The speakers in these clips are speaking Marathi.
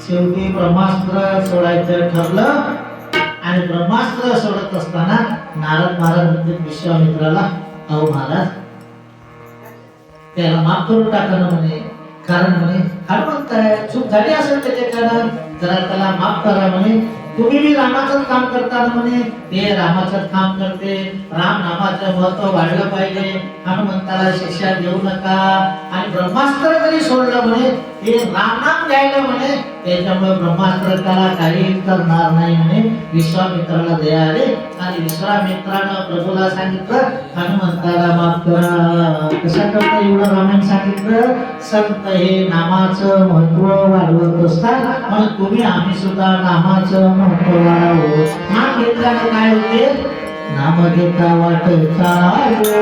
शेवटी ब्रह्मास्त्र सोडायचं ठरलं आणि ब्रह्मास्त्र सोडत असताना नारद महाराज म्हणते विश्वामित्राला, अहो महाराज त्याला माफ करून टाका ना म्हणे, कारण म्हणे हनुमंत आहे, चूक झाली असेल त्याच्याकडं, जरा त्याला माफ करा म्हणे. तुम्ही बी रामाचंच काम करता ना म्हणे, ते रामाचंच काम करते, राम नामाचं महत्व वाढलं पाहिजे, हनुमंताला शिक्षा देऊ नका. आणि ब्रह्मास्त्र जरी सोडलं म्हणे, ते रामनाम घ्यायला म्हणे, त्याच्यामुळे ब्रह्मास्त्र त्याला काही करणार नाही म्हणे. विश्वामित्राला दया आली आणि विश्वामित्रानं प्रभूला सांगितलं, हनुमंताला माफ करा. कशा करता एवढं रामायण सांगितलं? संत हे नामाचं महत्व वाढवत असतात, म्हणून तुम्ही आम्ही सुद्धा नामाचं महत्व वाढवू. नाम घेतल्यानं काय होते? नाम घेता वाट चालू.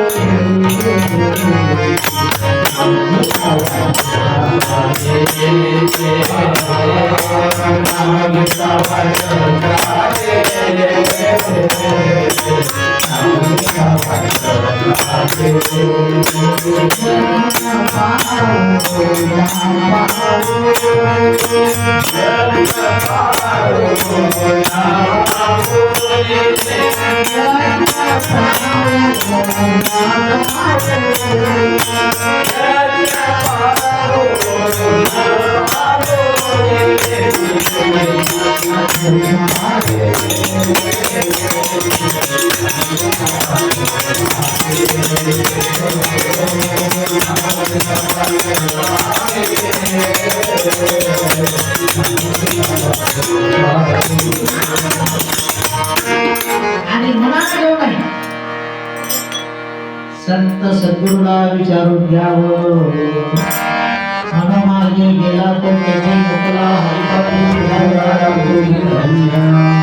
आणि मनात येऊ नाही. संत सद्गुरूला विचारून घ्यावं, मनमार्गे गेला तर त्याची मुकला हरिपाठी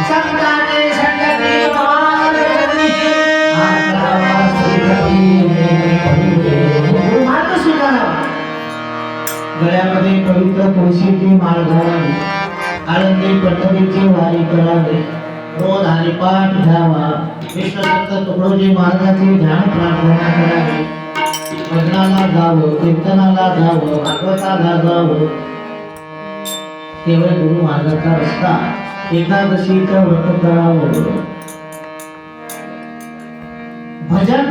संताने संगती मार्ग स्वीकारावा. गळ्यामध्ये पवित्र तुळशीची माळ घालावी, आळंदी पंढरीची वारी करावी, रोज हरिपाठ घ्यावा, विश्वसंत तुकडोजी महाराजांची ध्यान प्रार्थना करावी, भजनाला जावं, कीर्तनाला जावं, भागवताला जावं. केवळ गुरु मार्गाचा रस्ता. एकादशीचं व्रत करावं. भजन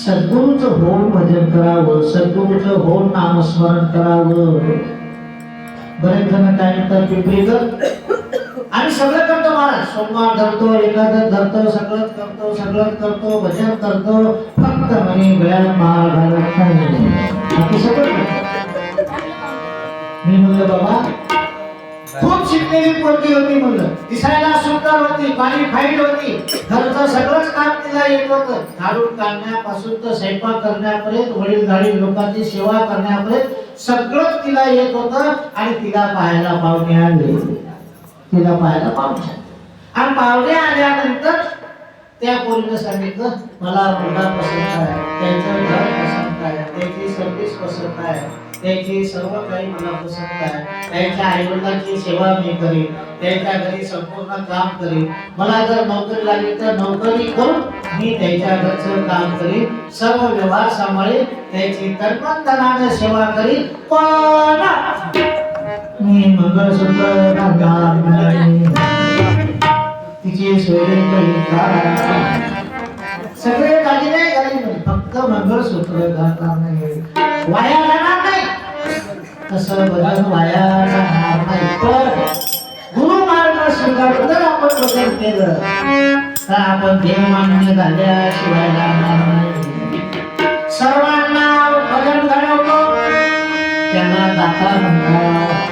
सद्गुरूचं होऊन भजन करावं, सद्गुरूचं होऊन नामस्मरण करावं. बरेच जण काय म्हणतात पिंपरीगत आणि सगळं करतो महाराज, सोमवार धरतो, एकादश धरतो, सगळंच करतो, भजन करतो, फक्त म्हणे गळ्यात माळ घालत नाही. बाकी सगळं मी म्हणलं बाबा खूप शिकलेली पोरगी होती, म्हणलं दिसायला सुंदर होती, क्वालिफाईड होती, घरचं सगळंच काम तिला येत होतं, झाडून काढण्यापासून तर स्वयंपाक करण्यापर्यंत, वडीलधारी लोकांची सेवा करण्यापर्यंत सगळंच तिला येत होतं. आणि तिला पाहायला पाहुणे आले, आणि पाहुणे आल्यानंतर त्या पोरीनं सांगितलं, मला मुलगा पसंत आहे, त्याचं घर पसंत आहे, त्याची सर्व्हिस पसंत आहे, त्याची सर्व काही मला पसंत आहे, त्याच्या आईवडिलांची सेवा मी करीन, त्याच्या घरी संपूर्ण काम करीन, मला जर नोकरी लागली तर नोकरी करून मी त्याच्या घरचं काम करीन, सर्व व्यवहार सांभाळीन, त्याची तनमनधनाने सेवा करीन, पण मी मंगळसूत्र घालणार नाही. तिची सोयरी सगळे दागिने घालीन, फक्त मंगळसूत्र घालणार नाही. वाया जाणार नाही, तसं भजन वाया जाणार नाही. पण गुरु मार्ग स्वीकारून जर आपण भजन केलं तर आपण देव मान्य झाल्याशिवाय जाणार नाही. सर्वांना भजन घडवतो त्यांना दाता म्हणतात.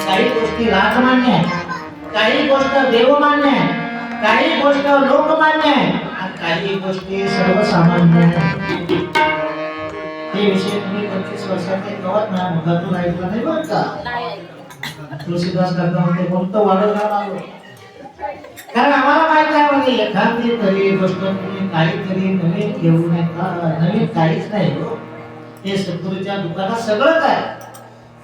काही गोष्टी राजमान्य आहे, काही गोष्ट देवमान्य आहे, काही गोष्ट लोकमान्य आहे, आणि काही गोष्टी सर्वसामान्य आहे. हे विषय तुम्ही 25 वर्षाचे कवत ना मुखातून ऐकलं नाही बरं का. तुळशीदास काका म्हणते कोणतं वाढवणार आलो, कारण आम्हाला माहित आहे म्हणजे एखादी तरी गोष्ट तुम्ही काहीतरी नवीन घेऊन येता. नवीन काहीच नाही हो, हे सद्गुरूच्या दुकानात सगळंच आहे.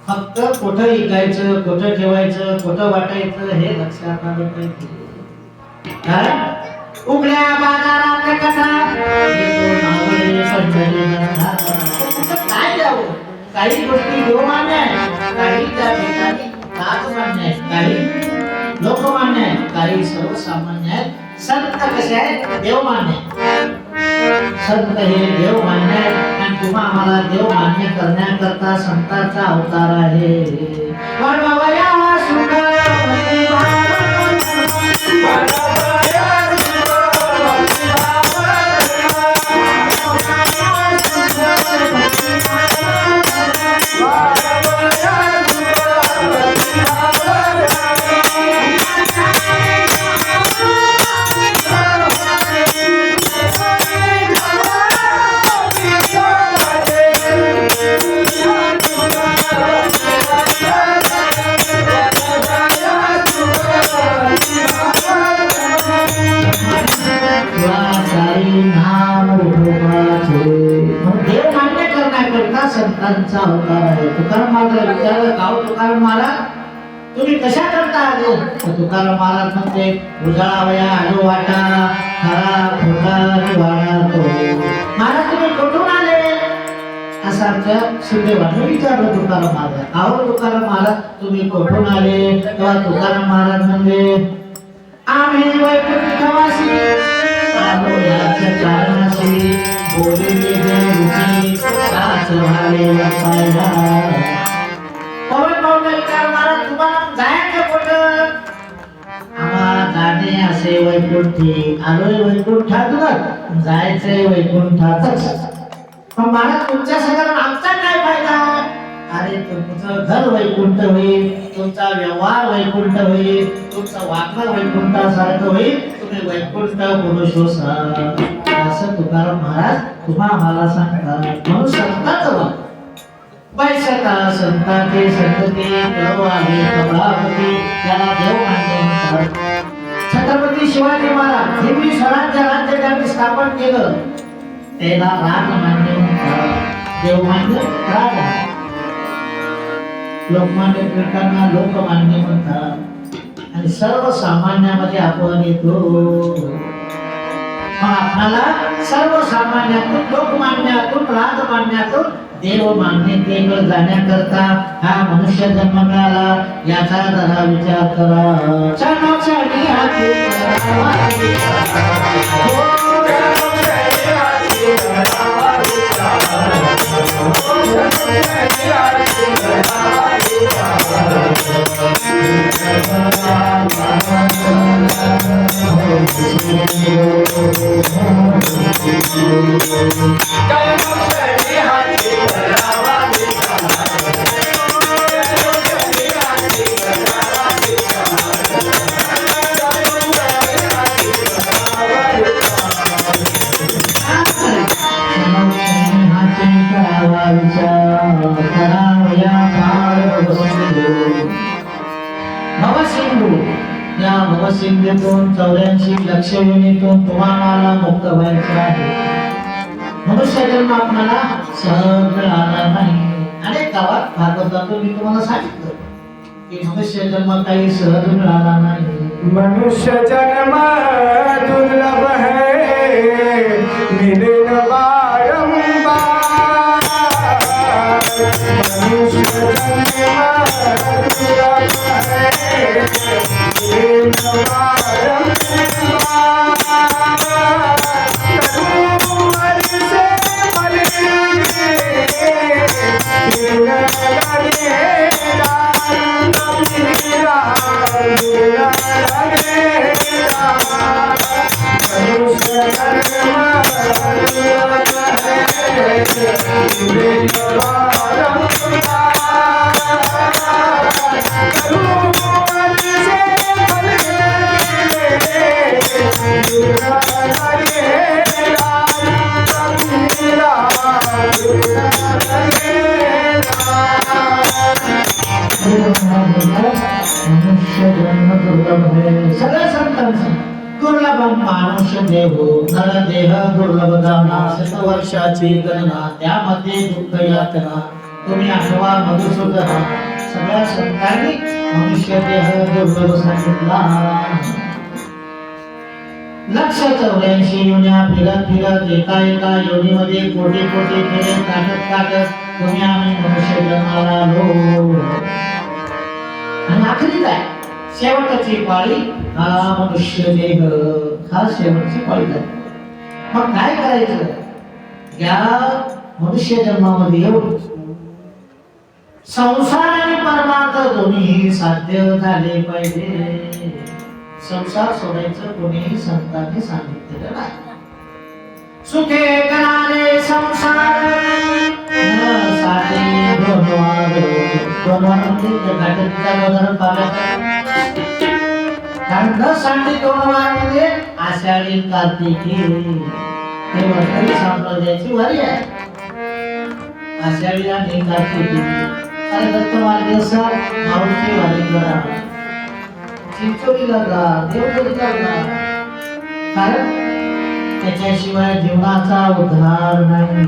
फक्त कुठं विकायचं, कुठं ठेवायचं, कुठं वाटायचं हे लक्षात आलं पाहिजे. कारण उघड्या बाजारात कथा काय द्यावं, काही गोष्टी देवमान्य आहे, काही त्या ठिकाणी राजमान्य आहेत, काही लोकमान्य आहेत, काही सर्वसामान्य आहेत. संत कसे आहेत? देवमान्य आहेत. संत हे देव मान्य आहे आणि तुम्हा आम्हाला देव मान्य करण्याकरता संतांचा अवतार आहे. वनवया सुखवती संतांचा अवतार आहे. तुकाराम महाराज विचारलं, गाव तुकाराम महाराज तुम्ही कशा करता आले? तुकाराम महाराज म्हणते, उजाळावया आलो वाटा खरा खोटा वाडा तो. महाराज तुम्ही कुठून आले? असं आमच्या सुदैवाने विचारलं तुकाराम महाराज. गाव तुकाराम महाराज तुम्ही कुठून आले? तेव्हा तुकाराम महाराज म्हणजे आम्ही वैकुंठवासी आलो याच्या कारणाशी बोलले रुची साच भाले पायला. पवन पावडलकर महाराज तुम्हाला जायचं कुठं? आम्हाला जाणे असे वैकुंठी, आलोय वैकुंठातूनच, जायचंय वैकुंठातच. पण महाराज तुमच्या सगळ्यांना आमचा काय फायदा? अरे तुमचं घर वैकुंठ होईल, तुमचा व्यवहार वैकुंठ होईल, तुमचं वागणं वैकुंठासारखं होईल, तुम्ही वैकुंठ पुरुष हो. असं तुकाराम महाराज तुम्हा आम्हाला सांगतात. म्हणून संतांचं वैसता संतांचे संतती आहे कमलापती, त्याला देव मान्य म्हणतात. छत्रपती शिवाजी महाराज हिंदवी स्वराज्य राज्य त्यांनी स्थापन केलं, त्याला राजमान्य म्हणतात, देवमान्य राजमान्य. लोकमान्य टिळकांना लोकमान्य म्हणतात आणि सर्वसामान्यामध्ये आपण येतो. मग आपल्याला सर्वसामान्यातून लोकमान्यातून राजमान्यातून देवमान्यतेकडे जाण्याकरता हा मनुष्य जन्म मिळाला, याचा जरा विचार करा. क्षणोक्षणी हाती करावा या भवसिंधूतून 84 लक्ष योनीतून तुम्हाला मुक्त व्हायचे आहे. मनुष्य जन्म आपल्याला सहज मिळाला नाही. अनेक गावात भागवतातून मी तुम्हाला सांगितलं की मनुष्य जन्म काही सहज मिळाला नाही. मनुष्य जन्म दुर्लभ है मिले न बारंबार. मनुष्य जन्म दुर्लभ है मिले न बारंबार. तरुवर से मलेंगे दिन लगेगा मेरा सगळ्या संतांचं दुर्लभ मानुष देह नर देह दुर्लभ दाना शतवर्षाची गणना त्यामध्ये दुःख यातना तुम्ही आठवा मधुसूदन. सगळ्या संतांनी मनुष्य देह दुर्लभ सांगितला. लक्ष 84 योन्या फिरत फिरत एका एका योनीमध्ये कोटी कोटी फेरे काढत काढत तुम्ही आम्ही मनुष्य जन्माला आलो. आणि शेवटची पाळी हा मनुष्य देह हा शेवटची पाळी झाली. मग काय करायचं या मनुष्य जन्मामध्ये येऊन संसार आणि परमार्थ दोन्ही साध्य झाले पाहिजे. संसार सोडायचं कोणीही संतांनी सांगितलेलं नाही. सुखे करारे संसार न साधे दोनवार म्हणजे घाटाच्या उदाहरण पाहायचं. कारण न साधे दोनवार म्हणजे आषाढी कार्तिकी हे वरकरी संप्रदायाची वारी आहे. आषाढी आणि कार्तिकी अरे दत्त मार्गदर्शक मारुती वारी करा, चिंचोलीला जा, देवघरीला जा. कारण त्याच्याशिवाय जीवनाचा उद्धार नाही.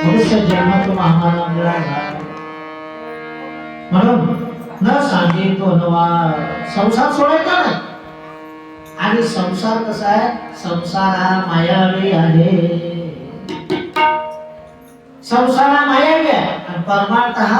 मनुष्य जन्मातून आम्हाला मिळाला म्हणून न सांगितो नवा संसार सोडायचा नाही. आणि संसार कसा आहे, संसार हा मायावी आहे. संसार हा मायावी आहे आणि परमार्थ हा